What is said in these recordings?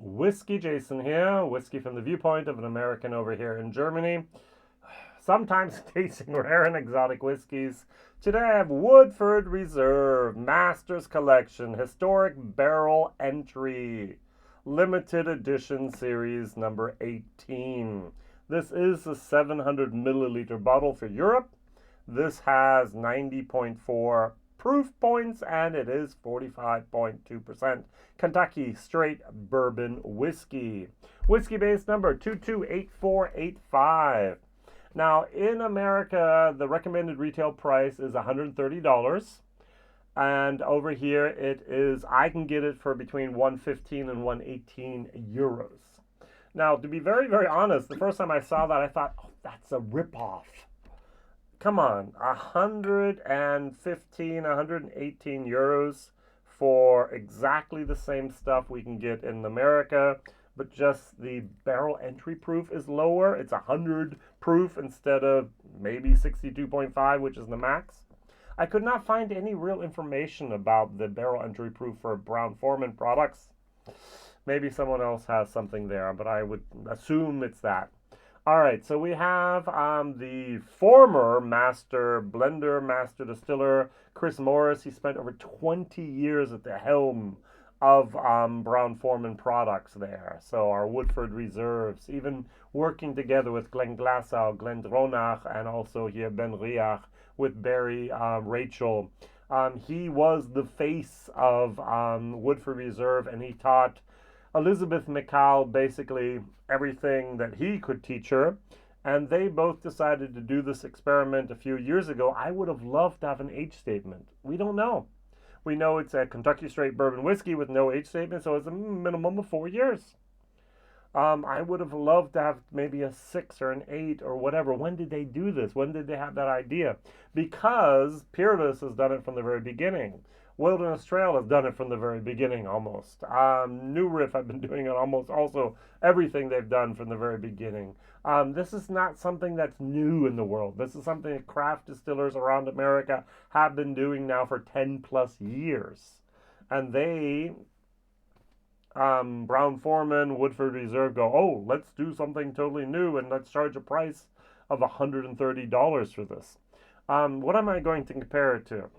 Whiskey Jason here, whiskey from the viewpoint of an American over here in Germany. Sometimes tasting rare and exotic whiskeys. Today I have Woodford Reserve Masters Collection Historic Barrel Entry Limited Edition Series number 18. This is a 700 milliliter bottle for Europe. This has 90.4 proof points and it is 45.2% Kentucky straight bourbon whiskey. Whiskybase number 228485. Now in America, the recommended retail price is $130. And over here it is, I can get it for between 115 and 118 euros. Now, to be very, very honest, the first time I saw that, I thought, oh, that's a ripoff. Come on, 115, 118 euros for exactly the same stuff we can get in America, but just the barrel entry proof is lower. It's 100 proof instead of maybe 62.5, which is the max. I could not find any real information about the barrel entry proof for Brown-Forman products. Maybe someone else has something there, but I would assume it's that. All right, so we have the former master blender, master distiller, Chris Morris. He spent over 20 years at the helm of Brown-Forman products there. So our Woodford Reserves, even working together with Glenglassaugh, Glendronach, and also here Ben Riach with Barry Rachel. He was the face of Woodford Reserve, and he taught Elizabeth McCall basically everything that he could teach her, and they both decided to do this experiment a few years ago. I would have loved to have an age statement. We don't know. We know it's a Kentucky straight bourbon whiskey with no age statement, so it's a minimum of 4 years. I would have loved to have maybe a 6 or an 8 or whatever. When did they do this? When did they have that idea? Because Peerless has done it from the very beginning. Wilderness Trail has done it from the very beginning almost. New Riff have been doing it almost also everything they've done from the very beginning. This is not something that's new in the world. This is something that craft distillers around America have been doing now for 10 plus years. And they, Brown-Forman, Woodford Reserve go, oh, let's do something totally new and let's charge a price of $130 for this. What am I going to compare it to?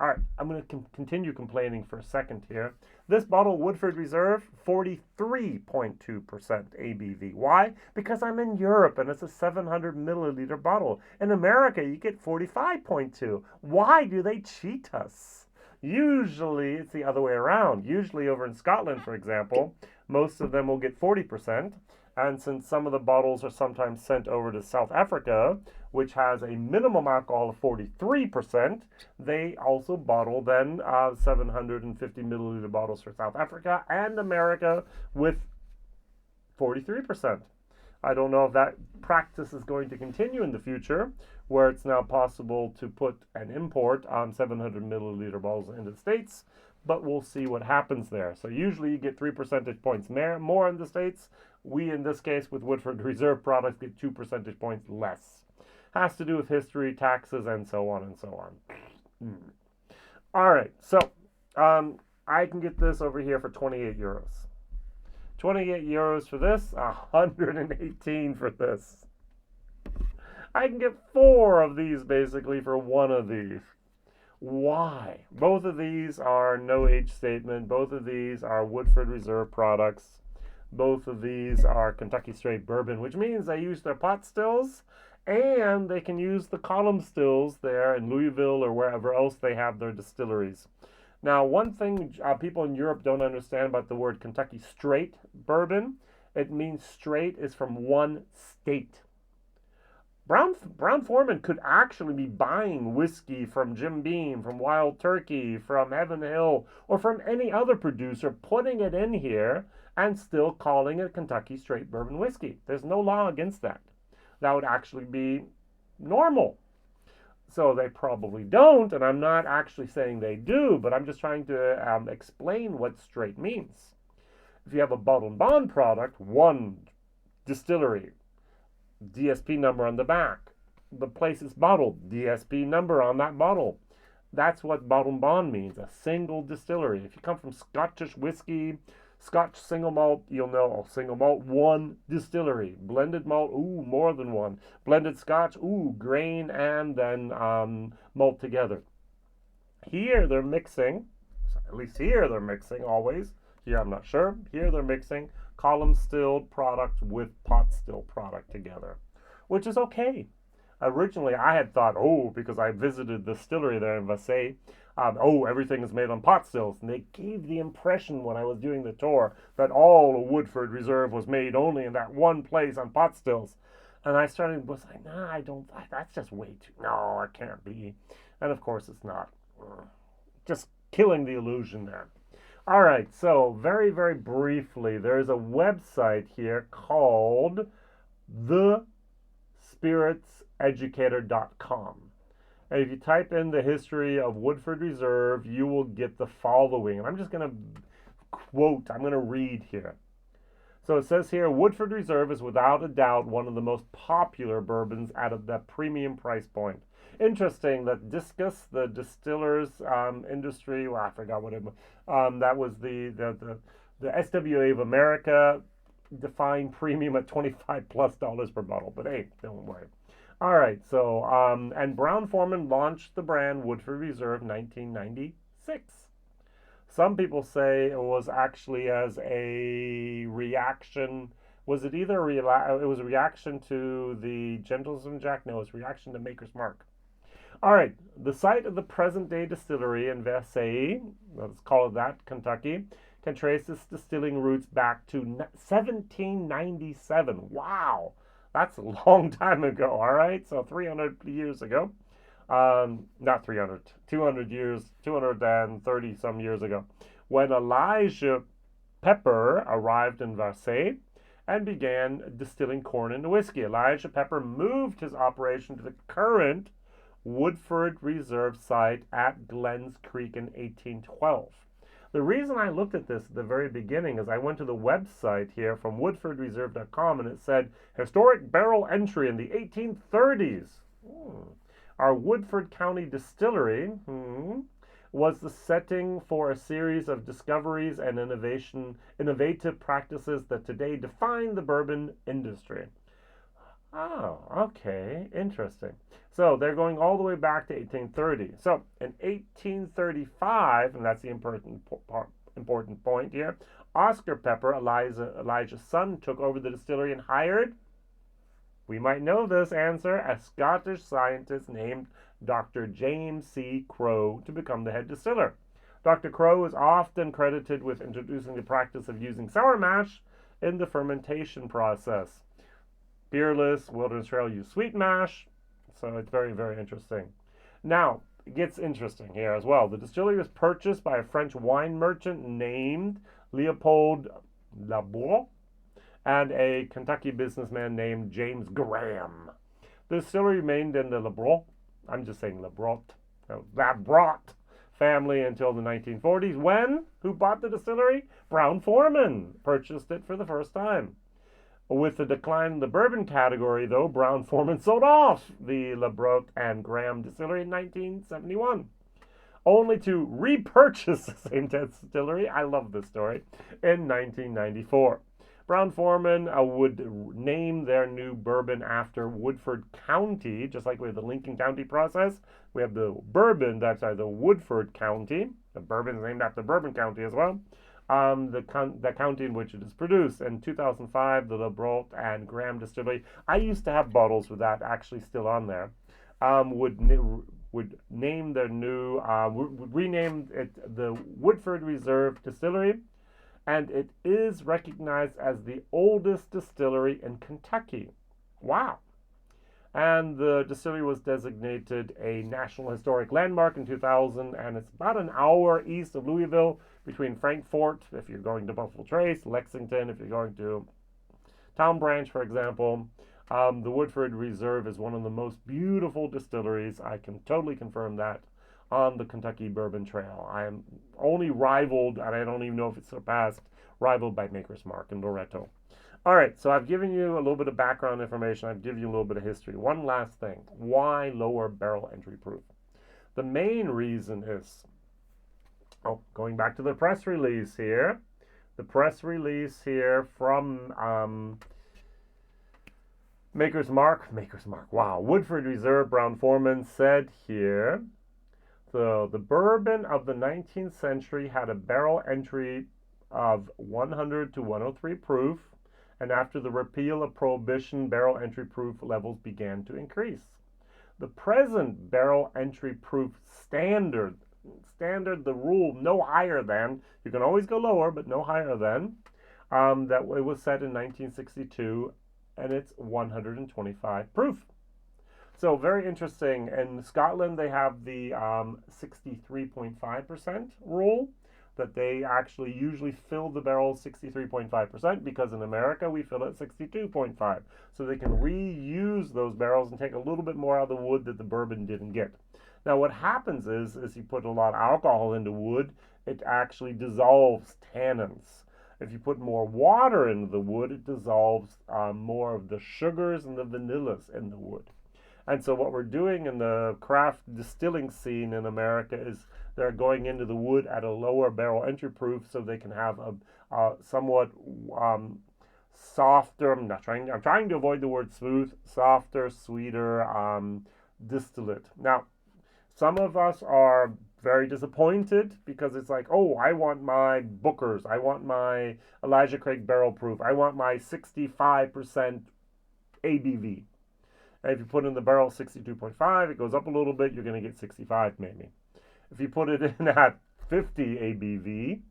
All right, I'm going to continue complaining for a second here. This bottle, Woodford Reserve, 43.2% ABV. Why? Because I'm in Europe and it's a 700 milliliter bottle. In America, you get 45.2. Why do they cheat us? Usually, it's the other way around. Usually over in Scotland, for example, most of them will get 40%. And since some of the bottles are sometimes sent over to South Africa, which has a minimum alcohol of 43%, they also bottle then 750 milliliter bottles for South Africa and America with 43%. I don't know if that practice is going to continue in the future, where it's now possible to put and import 700 milliliter bottles into the States, but we'll see what happens there. So usually you get 3 percentage points more in the States. We, in this case, with Woodford Reserve products, get 2 percentage points less. Has to do with history, taxes, and so on and so on. All right, so I can get this over here for 28 euros. 28 euros for this, 118 for this. I can get 4 of these basically for 1 of these. Why? Both of these are no age statement. Both of these are Woodford Reserve products. Both of these are Kentucky straight bourbon, which means they use their pot stills and they can use the column stills there in Louisville or wherever else they have their distilleries. Now, one thing people in Europe don't understand about the word Kentucky straight bourbon, it means straight is from one state. Brown-Forman could actually be buying whiskey from Jim Beam, from Wild Turkey, from Heaven Hill, or from any other producer, putting it in here and still calling it Kentucky straight bourbon whiskey. There's no law against that. That would actually be normal. So they probably don't, and I'm not actually saying they do, but I'm just trying to explain what straight means. If you have a bottled bond product, one distillery, DSP number on the back. The place is bottled, DSP number on that bottle. That's what bottled bond means, a single distillery. If you come from Scottish whiskey, Scotch single malt, you'll know, oh, single malt, one distillery. Blended malt, ooh, more than one. Blended Scotch, ooh, grain and then malt together. Here they're mixing, at least here they're mixing always. Here I'm not sure. Here they're mixing column stilled product with pot still product together, which is okay. Originally, I had thought, oh, because I visited the distillery there in Vassay, oh, everything is made on pot stills. And they gave the impression when I was doing the tour that all of Woodford Reserve was made only in that one place on pot stills. And I was like, nah, I don't, that's just way too, no, it can't be. And of course it's not. Just killing the illusion there. All right, so very, very briefly, there is a website here called thespirits.educator.com. And if you type in the history of Woodford Reserve, you will get the following. And I'm just going to quote, I'm going to read here. So it says here, Woodford Reserve is without a doubt one of the most popular bourbons at the premium price point. Interesting that Discus, the distillers industry, well, I forgot what it was. That was the SWA of America defined premium at $25+ per bottle. But hey, don't worry. All right, so, and Brown-Forman launched the brand Woodford Reserve 1996. Some people say it was actually as a reaction. Was it either it was a reaction to the Gentleman Jack? No, it was a reaction to Maker's Mark. All right, the site of the present-day distillery in Vassay, let's call it that, Kentucky, can trace its distilling roots back to 1797. Wow, that's a long time ago, all right? So 300 years ago. Not 300, 200 years, 230 some years ago, when Elijah Pepper arrived in Vassay and began distilling corn into whiskey. Elijah Pepper moved his operation to the current Woodford Reserve site at Glens Creek in 1812. The reason I looked at this at the very beginning is I went to the website here from woodfordreserve.com and it said historic barrel entry in the 1830s. Our Woodford County Distillery was the setting for a series of discoveries and innovative practices that today define the bourbon industry. Oh, okay, interesting. So they're going all the way back to 1830. So in 1835, and that's the important point here, Oscar Pepper, Elijah's son, took over the distillery and hired, we might know this answer, a Scottish scientist named Dr. James C. Crowe to become the head distiller. Dr. Crowe is often credited with introducing the practice of using sour mash in the fermentation process. Beerless, Wilderness Trail use sweet mash, so it's very, very interesting. Now, it gets interesting here as well. The distillery was purchased by a French wine merchant named Leopold Labourot and a Kentucky businessman named James Graham. The distillery remained in the Labourot family until the 1940s when, who bought the distillery? Brown-Forman purchased it for the first time. With the decline in the bourbon category, though, Brown-Forman sold off the Labourot and Graham distillery in 1971, only to repurchase the same distillery, I love this story, in 1994. Brown-Forman would name their new bourbon after Woodford County, just like we have the Lincoln County process. We have the bourbon, that's the Woodford County. The bourbon is named after Bourbon County as well. The county in which it is produced. In 2005, the Labourot and Graham Distillery, I used to have bottles with that actually still on there, would name their new, would rename it the Woodford Reserve Distillery, and it is recognized as the oldest distillery in Kentucky. Wow. And the distillery was designated a National Historic Landmark in 2000, and it's about an hour east of Louisville, between Frankfort, if you're going to Buffalo Trace, Lexington, if you're going to Town Branch, for example. The Woodford Reserve is one of the most beautiful distilleries, I can totally confirm that, on the Kentucky Bourbon Trail. I am only rivaled, and I don't even know if it's surpassed, rivaled by Maker's Mark in Loretto. All right, so I've given you a little bit of background information. I've given you a little bit of history. One last thing. Why lower barrel entry proof? The main reason is, going back to the press release here, The press release here from Maker's Mark, wow, Woodford Reserve Brown-Forman said here, so the bourbon of the 19th century had a barrel entry of 100 to 103 proof, and after the repeal of prohibition, barrel entry proof levels began to increase. The present barrel entry proof standard, the rule, no higher than, you can always go lower, but no higher than, that it was set in 1962, and it's 125 proof. So very interesting. In Scotland, they have the 63.5% rule, that they actually usually fill the barrel 63.5%, because in America we fill it 62.5. So they can reuse those barrels and take a little bit more out of the wood that the bourbon didn't get. Now what happens is you put a lot of alcohol into wood, it actually dissolves tannins. If you put more water into the wood, it dissolves more of the sugars and the vanillas in the wood. And so what we're doing in the craft distilling scene in America is they're going into the wood at a lower barrel entry proof so they can have a somewhat softer, I'm trying to avoid the word smooth, softer, sweeter distillate. Now, some of us are very disappointed because it's like, oh, I want my Booker's, I want my Elijah Craig barrel proof, I want my 65% ABV. And if you put in the barrel 62.5, it goes up a little bit, you're going to get 65 maybe. If you put it in at 50 ABV,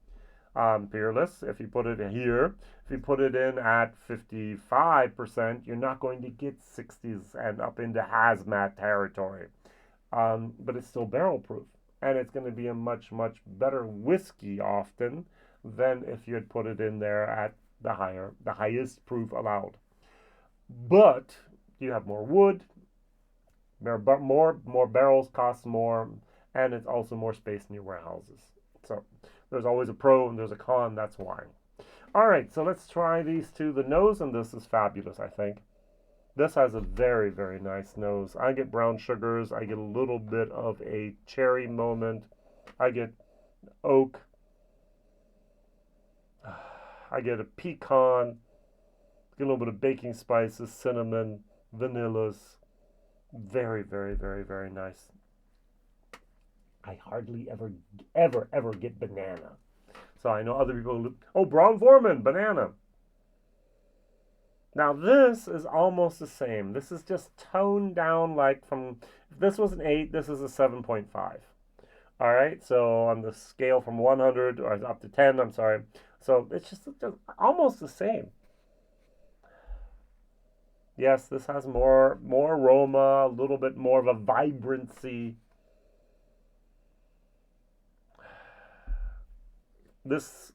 Peerless, if you put it in here, if you put it in at 55%, you're not going to get 60s and up into hazmat territory. But it's still barrel proof. And it's going to be a much, much better whiskey often than if you had put it in there at the highest proof allowed. But you have more wood, more barrels cost more, and it's also more space in your warehouses. So there's always a pro and there's a con, that's why. All right, so let's try these two. The nose on this is fabulous, I think. This has a very, very nice nose. I get brown sugars. I get a little bit of a cherry moment. I get oak. I get a pecan. Get a little bit of baking spices, cinnamon, vanillas. Very, very, very, very nice. I hardly ever get banana. So I know other people, oh, Brown-Forman, banana. Now this is almost the same. This is just toned down, like from, if this was an 8, this is a 7.5. All right, so on the scale from 100 or up to 10, I'm sorry. So it's just almost the same. Yes, this has more aroma, a little bit more of a vibrancy. This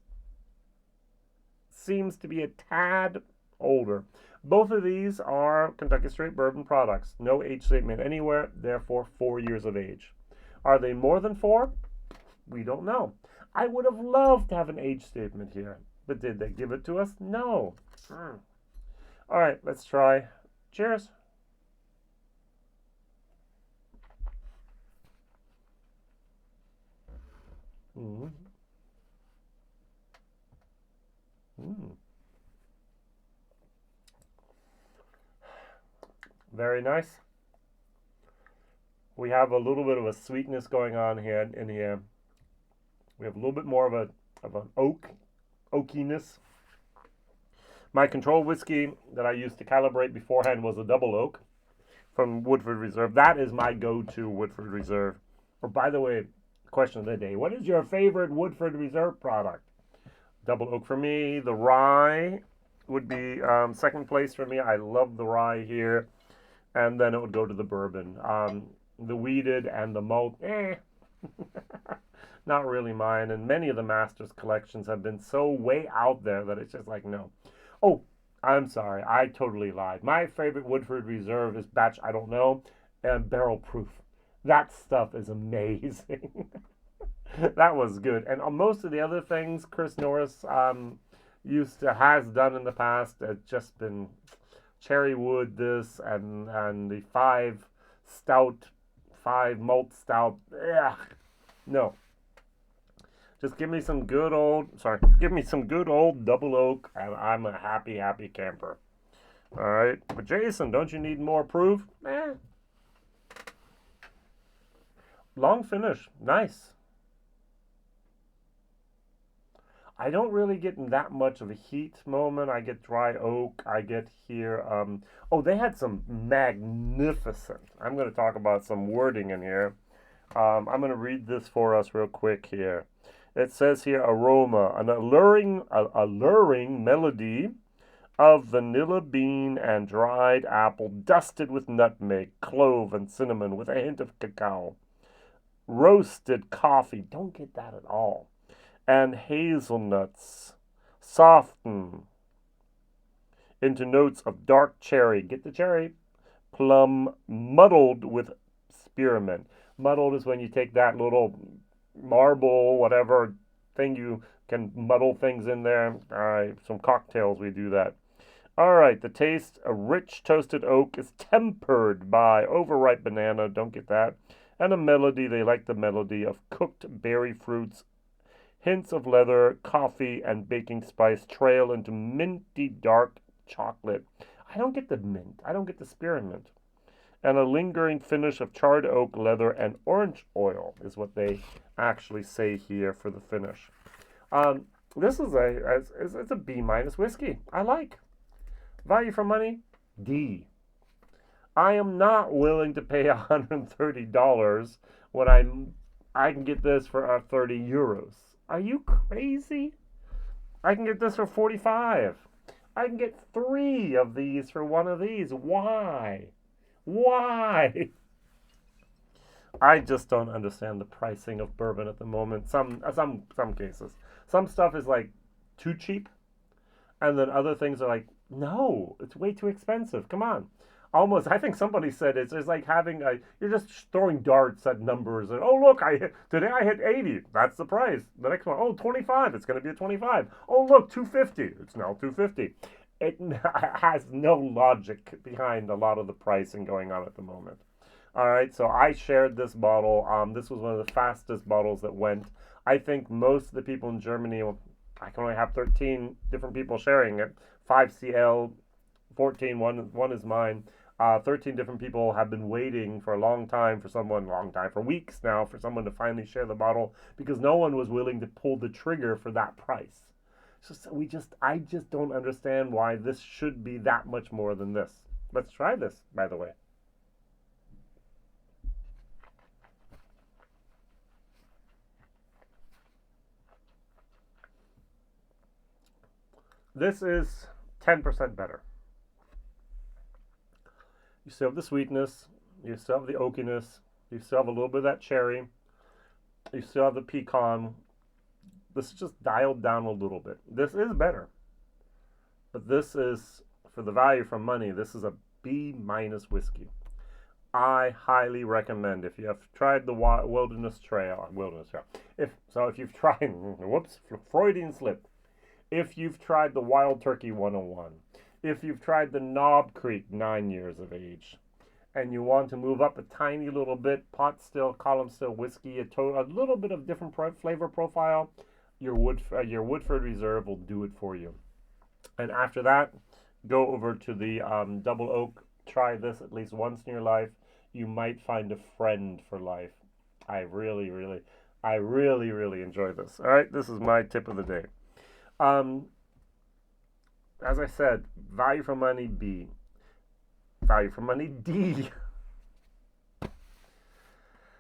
seems to be a tad older. Both of these are Kentucky Straight Bourbon products. No age statement anywhere, therefore 4 years of age. Are they more than 4? We don't know. I would have loved to have an age statement here, but did they give it to us? No. All right, let's try. Cheers. Mm. Very nice. We have a little bit of a sweetness going on here in here. We have a little bit more of an oakiness. My control whiskey that I used to calibrate beforehand was a double oak from Woodford Reserve. That is my go-to Woodford Reserve. Or by the way, question of the day, what is your favorite Woodford Reserve product? Double oak for me. The rye would be second place for me. I love the rye here. And then it would go to the bourbon. The wheated and the malt, not really mine. And many of the Masters collections have been so way out there that it's just like, no. Oh, I'm sorry. I totally lied. My favorite Woodford Reserve is batch, I don't know, and barrel proof. That stuff is amazing. That was good. And most of the other things Chris Norris has done in the past, it's just been cherry wood, this, and the 5 malt stout. Ugh, no. Just give me some good old, give me some good old double oak, and I'm a happy, happy camper. All right. But Jason, don't you need more proof? Long finish. Nice. I don't really get that much of a heat moment. I get dry oak. I get here. Oh, they had some magnificent. I'm going to talk about some wording in here. I'm going to read this for us real quick here. It says here aroma, an alluring melody of vanilla bean and dried apple dusted with nutmeg, clove, and cinnamon with a hint of cacao. Roasted coffee. Don't get that at all. And hazelnuts soften into notes of dark cherry. Get the cherry. Plum muddled with spearmint. Muddled is when you take that little marble, whatever thing you can muddle things in there. All right, some cocktails, we do that. All right, the taste, a rich toasted oak is tempered by overripe banana. Don't get that. And a melody, they like the melody of cooked berry fruits. Hints of leather, coffee, and baking spice trail into minty dark chocolate. I don't get the mint. I don't get the spearmint. And a lingering finish of charred oak, leather, and orange oil is what they actually say here for the finish. This is it's a B- whiskey. I like. Value for money, D. I am not willing to pay $130 when I can get this for 30 euros. Are you crazy? I can get this for 45. I can get 3 of these for one of these. Why? Why? I just don't understand the pricing of bourbon at the moment. Some cases. Some stuff is like too cheap, and then other things are like, no, it's way too expensive. Come on. Almost, I think somebody said it's like having you're just throwing darts at numbers. And, oh, look, today I hit 80. That's the price. The next one, oh, 25. It's going to be a 25. Oh, look, 250. It's now 250. It has no logic behind a lot of the pricing going on at the moment. All right, so I shared this bottle. This was one of the fastest bottles that went. I think most of the people in Germany, I can only have 13 different people sharing it. 5CL, 14, one is mine. 13 different people have been waiting for a long time for weeks now, for someone to finally share the bottle because no one was willing to pull the trigger for that price. So I just don't understand why this should be that much more than this. Let's try this, by the way. This is 10% better. You still have the sweetness, you still have the oakiness, you still have a little bit of that cherry, you still have the pecan. This is just dialed down a little bit. This is better, but this is, for the value for money, this is a B- whiskey. I highly recommend, if you have tried the Wilderness Trail, if you've tried, whoops, Freudian slip. If you've tried the Wild Turkey 101, if you've tried the Knob Creek 9 years of age, and you want to move up a tiny little bit, pot still, column still whiskey, a little bit of different flavor profile, your Woodford Reserve will do it for you. And after that, go over to the Double Oak. Try this at least once in your life. You might find a friend for life. I really, really enjoy this. All right, this is my tip of the day. As I said, value for money, B. Value for money, D.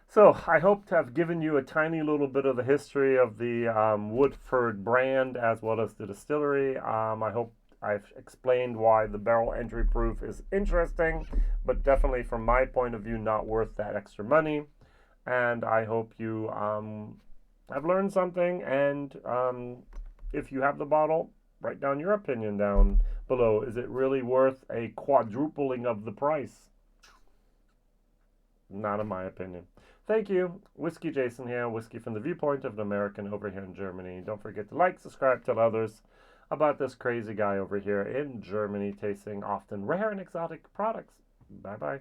So I hope to have given you a tiny little bit of the history of the Woodford brand as well as the distillery. I hope I've explained why the barrel entry proof is interesting, but definitely from my point of view, not worth that extra money. And I hope you have learned something. And if you have the bottle, write down your opinion down below. Is it really worth a quadrupling of the price? Not in my opinion. Thank you. Whiskey Jason here. Whiskey from the viewpoint of an American over here in Germany. Don't forget to like, subscribe, tell others about this crazy guy over here in Germany tasting often rare and exotic products. Bye-bye.